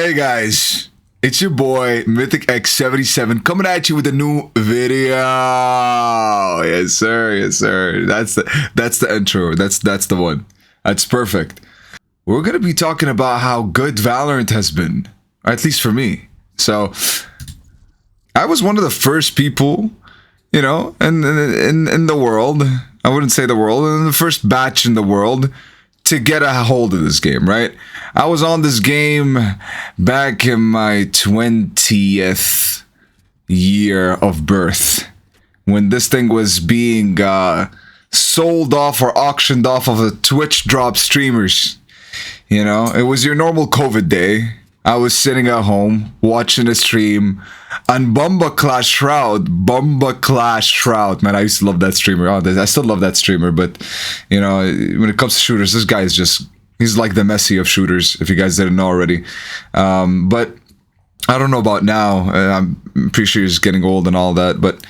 Hey guys, it's your boy Mythic X77 coming at you with a new video. Yes sir, yes sir. That's the intro. That's the one. That's perfect. We're gonna be talking about how good Valorant has been, or at least for me. So I was one of the first people, you know, in the world. I wouldn't say the world, in the first batch in the world to get a hold of this game, right? I was on this game back in my 20th year of birth when this thing was being sold off or auctioned off of the Twitch drop streamers. You know, it was your normal COVID day. I was sitting at home watching a stream on Bomba Clash Shroud. Man, I used to love that streamer. Oh, I still love that streamer, but you know, when it comes to shooters, this guy is just, he's like the Messi of shooters, if you guys didn't know already. But I don't know about now. I'm pretty sure he's getting old and all that, but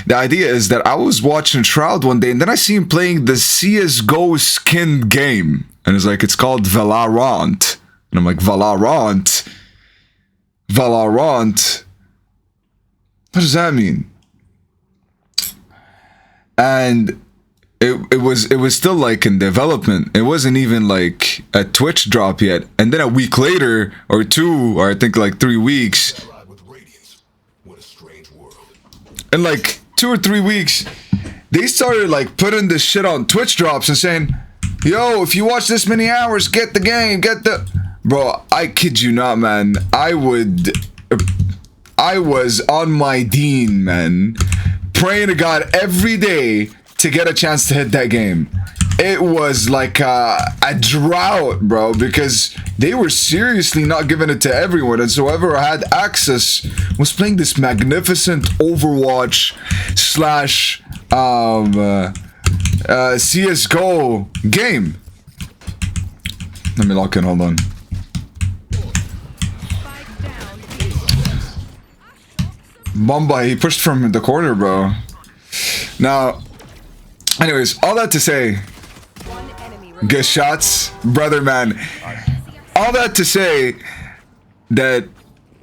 the idea is that I was watching Shroud one day and then I see him playing the CSGO skin game, and it's like, it's called Valorant. And I'm like, Valorant? What does that mean? And it was still like in development. It wasn't even like a Twitch drop yet. And then a week later, or two, or I think like 3 weeks, in like 2 or 3 weeks, they started like putting this shit on Twitch drops and saying, yo, if you watch this many hours, get the game, get the... Bro, I kid you not, man. I was on my Dean, man, praying to God every day to get a chance to hit that game. It was like a drought, bro, because they were seriously not giving it to everyone, and so whoever had access was playing this magnificent Overwatch slash CSGO game. Let me lock in, hold on. Bomba, he pushed from the corner, bro. Now, anyways, all that to say, good shots, brother, man. All that to say that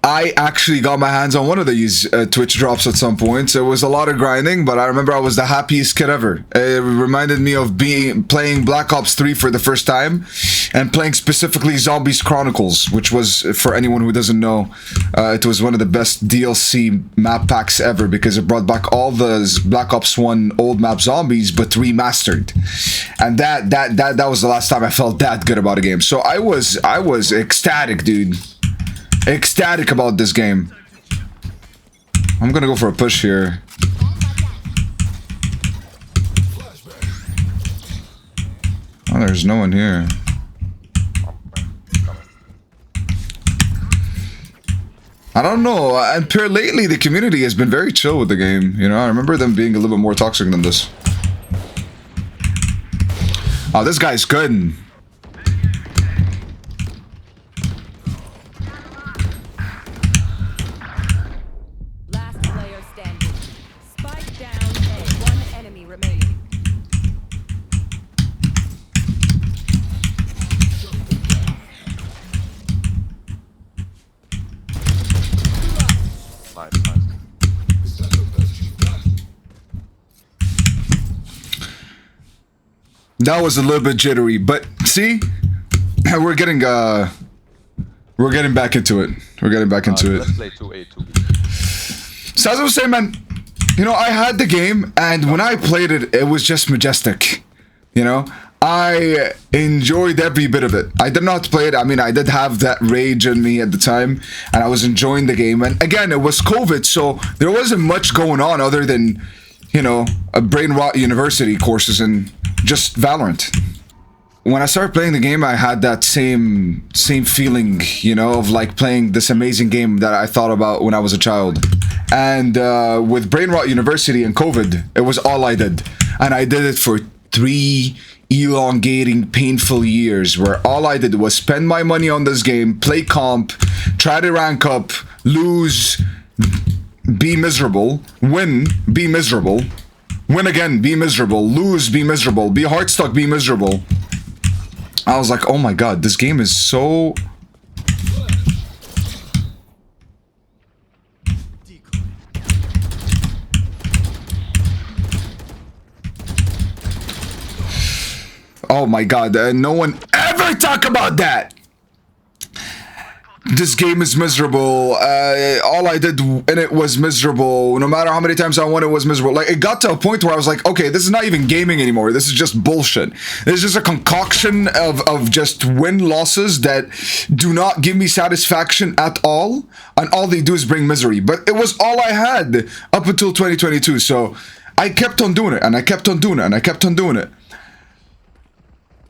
I actually got my hands on one of these Twitch drops at some point. So it was a lot of grinding, but I remember I was the happiest kid ever. It reminded me of playing Black Ops 3 for the first time, and playing specifically Zombies Chronicles, which was, for anyone who doesn't know, it was one of the best DLC map packs ever, because it brought back all the Black Ops 1 old map zombies, but remastered. And that was the last time I felt that good about a game. So I was ecstatic, dude. Ecstatic about this game. I'm gonna go for a push here. Oh, there's no one here. I don't know. And lately, the community has been very chill with the game. You know, I remember them being a little bit more toxic than this. Oh, this guy's good. That was a little bit jittery, but see, we're getting back into it. We're getting back into it. Let's play 2A, 2B. So as I was saying, man, you know, I had the game, and when I played it, it was just majestic. You know, I enjoyed every bit of it. I did not play it. I mean, I did have that rage in me at the time, and I was enjoying the game. And again, it was COVID, so there wasn't much going on other than, you know, a brain rot university courses and just Valorant. When I started playing the game, I had that same feeling, you know, of like playing this amazing game that I thought about when I was a child. And with Brain Rot University and COVID, it was all I did. And I did it for 3 elongating, painful years where all I did was spend my money on this game, play comp, try to rank up, lose, be miserable, win, be miserable, win again, be miserable, lose, be miserable, be heart stuck, be miserable. I was like, oh my god, this game is so Oh my god, no one ever talk about that. This game is miserable. All I did in it was miserable. No matter how many times I won, it was miserable. Like, it got to a point where I was like, okay, this is not even gaming anymore. This is just bullshit. This is just a concoction of just win-losses that do not give me satisfaction at all. And all they do is bring misery. But it was all I had up until 2022. So I kept on doing it, and I kept on doing it, and I kept on doing it.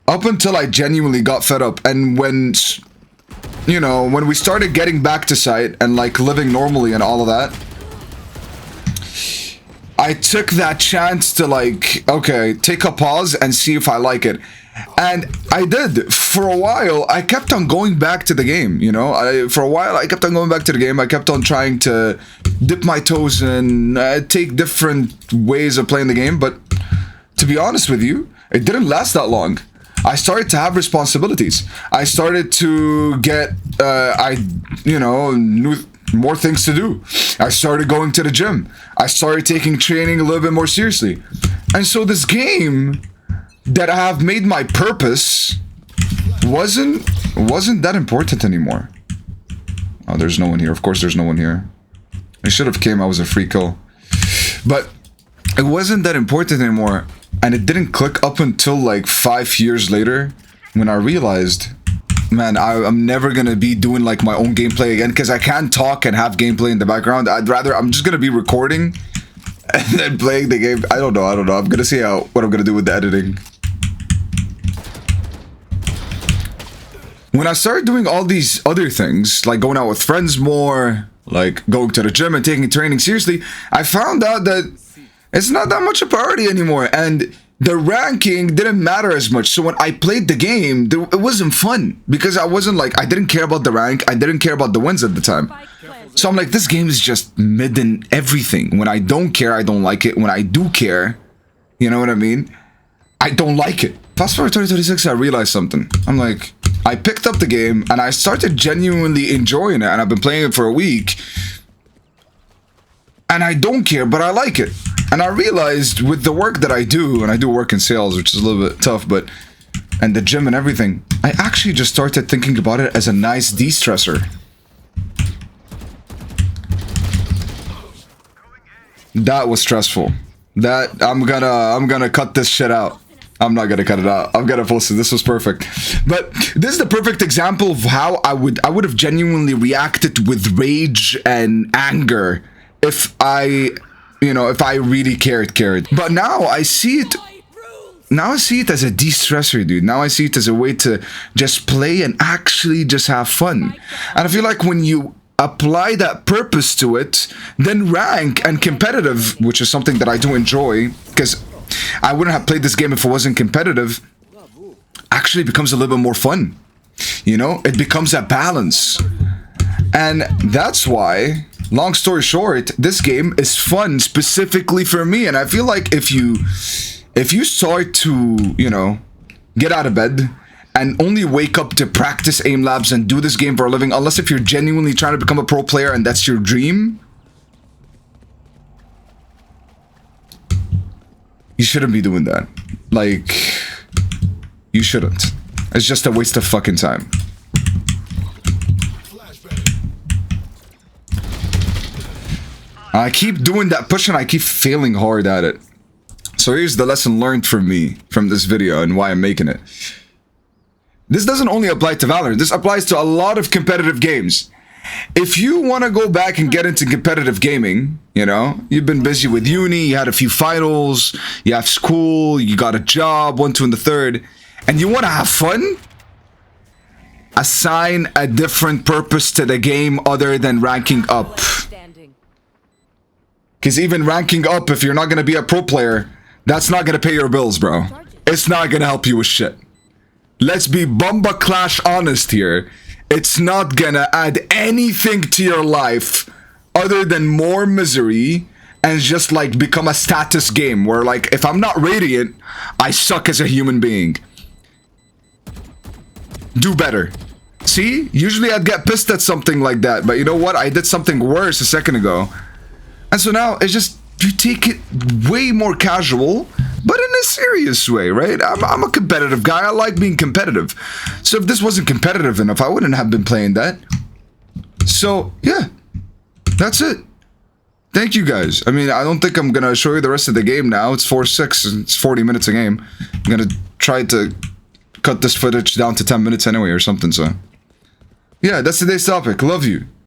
Up until I genuinely got fed up. And when... you know, when we started getting back to site and like living normally and all of that, I took that chance to like, okay, take a pause and see if I like it. And I did. For a while, I kept on going back to the game, you know? For a while, I kept on going back to the game. I kept on trying to dip my toes in, take different ways of playing the game. But to be honest with you, it didn't last that long. I started to have responsibilities. I started to get, new more things to do. I started going to the gym. I started taking training a little bit more seriously. And so this game that I have made my purpose wasn't that important anymore. Oh, there's no one here. Of course there's no one here. I should have came. I was a free kill. But it wasn't that important anymore. And it didn't click up until like 5 years later when I realized, man, I'm never going to be doing like my own gameplay again because I can't talk and have gameplay in the background. I'm just going to be recording and then playing the game. I don't know. I'm going to see what I'm going to do with the editing. When I started doing all these other things, like going out with friends more, like going to the gym and taking training seriously, I found out that it's not that much a priority anymore, and the ranking didn't matter as much. So when I played the game, it wasn't fun because I didn't care about the rank, I didn't care about the wins at the time. So I'm like, this game is just mid in everything. When I don't care, I don't like it. When I do care, you know what I mean? I don't like it. Fast forward 2026, I realized something. I'm like, I picked up the game and I started genuinely enjoying it, and I've been playing it for a week. And I don't care, but I like it. And I realized with the work that I do, and I do work in sales, which is a little bit tough, and the gym and everything, I actually just started thinking about it as a nice de-stressor. That was stressful. That I'm gonna cut this shit out. I'm not gonna cut it out. I'm gonna post it. This was perfect. But this is the perfect example of how I would have genuinely reacted with rage and anger if I really cared. But now I see it as a de-stressor, dude. Now I see it as a way to just play and actually just have fun. And I feel like when you apply that purpose to it, then rank and competitive, which is something that I do enjoy, because I wouldn't have played this game if it wasn't competitive, actually becomes a little bit more fun. You know, it becomes a balance. And that's why, long story short, this game is fun specifically for me. And I feel like if you start to, get out of bed and only wake up to practice aim labs and do this game for a living, unless if you're genuinely trying to become a pro player and that's your dream, you shouldn't be doing that. Like, you shouldn't. It's just a waste of fucking time. I keep doing that push and I keep failing hard at it. So here's the lesson learned from me from this video and why I'm making it. This doesn't only apply to Valorant. This applies to a lot of competitive games. If you want to go back and get into competitive gaming, you've been busy with uni, you had a few finals, you have school, you got a job, 1, 2, and the third, and you want to have fun, assign a different purpose to the game other than ranking up. Because even ranking up, if you're not going to be a pro player, that's not going to pay your bills, bro. It's not going to help you with shit. Let's be Bumba Clash honest here. It's not gonna add anything to your life other than more misery and just like become a status game where like if I'm not radiant, I suck as a human being. Do better. See? Usually I'd get pissed at something like that, but you know what? I did something worse a second ago. And so now it's just, you take it way more casual, but in a serious way, right? I'm a competitive guy. I like being competitive. So if this wasn't competitive enough, I wouldn't have been playing that. So, yeah. That's it. Thank you guys. I mean, I don't think I'm gonna show you the rest of the game now. It's 4-6 and it's 40 minutes a game. I'm gonna try to cut this footage down to 10 minutes anyway or something, so. Yeah, that's today's topic. Love you.